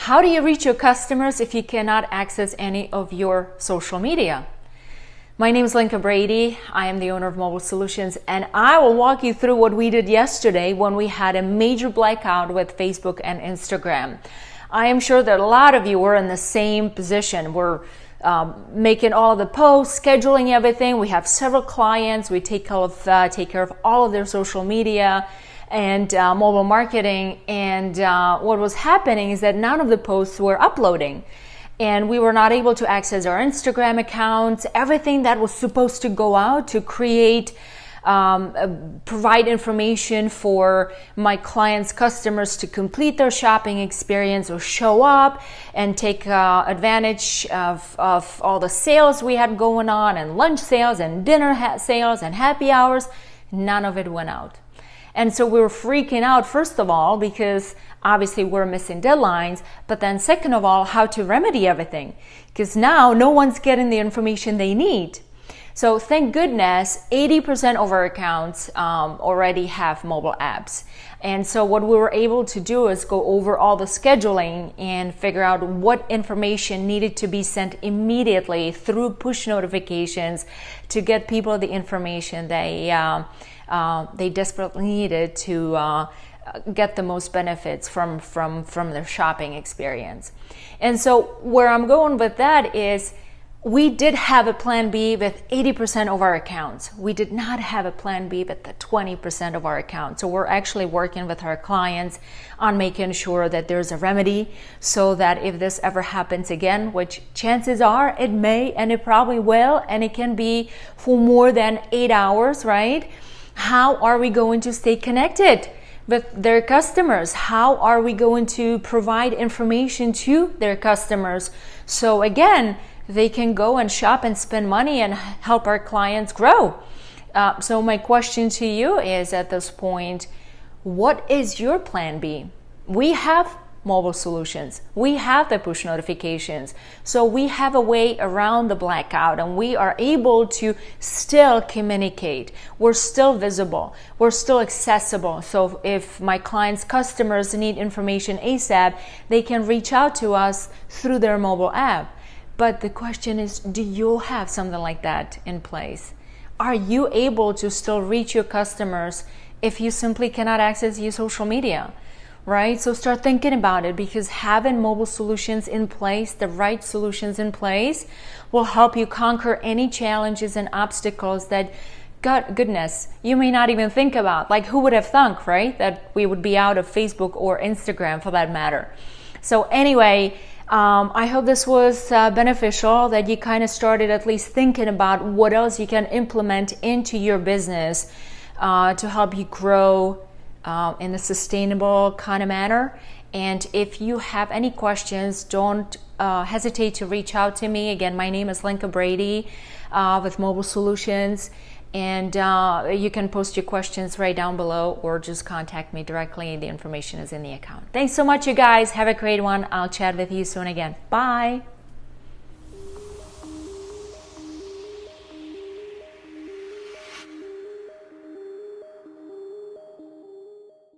How do you reach your customers if you cannot access any of your social media? My name is Linka Brady. I am the owner of Mobile Solutions, and I will walk you through what we did yesterday when we had a major blackout with Facebook and Instagram. I am sure that a lot of you were in the same position. We're making all of the posts, scheduling everything. We have several clients. We take care of all of their social media and mobile marketing, and what was happening is that none of the posts were uploading, and we were not able to access our Instagram accounts. Everything that was supposed to go out to create provide information for my clients' customers to complete their shopping experience or show up and take advantage of all the sales we had going on, and lunch sales and dinner sales and happy hours. None of it went out. And so we were freaking out, first of all, because obviously we're missing deadlines, but then second of all, how to remedy everything, because now no one's getting the information they need. So thank goodness 80% of our accounts already have mobile apps. And so what we were able to do is go over all the scheduling and figure out what information needed to be sent immediately through push notifications to get people the information they desperately needed to get the most benefits from their shopping experience. And so where I'm going with that is, we did have a plan B with 80% of our accounts. We did not have a plan B with the 20% of our accounts. So we're actually working with our clients on making sure that there's a remedy so that if this ever happens again, which chances are it may and it probably will, and it can be for more than 8 hours, right? How are we going to stay connected with their customers? How are we going to provide information to their customers so again, they can go and shop and spend money and help our clients grow? So my question to you is, at this point, what is your plan B? We have Mobile Solutions. We have the push notifications. So we have a way around the blackout, and we are able to still communicate. We're still visible. We're still accessible. So if my clients' customers need information ASAP, they can reach out to us through their mobile app. But the question is, do you have something like that in place? Are you able to still reach your customers if you simply cannot access your social media, right? So start thinking about it, because having mobile solutions in place, the right solutions in place, will help you conquer any challenges and obstacles that, God goodness, you may not even think about. Like, who would have thunk, right, that we would be out of Facebook or Instagram for that matter. So anyway, I hope this was beneficial, that you kind of started at least thinking about what else you can implement into your business to help you grow in a sustainable kind of manner. And if you have any questions, don't hesitate to reach out to me. Again, my name is Linka Brady with Mobile Solutions. And you can post your questions right down below, or just contact me directly. The information is in the account. Thanks so much, you guys. Have a great one. I'll chat with you soon again. Bye.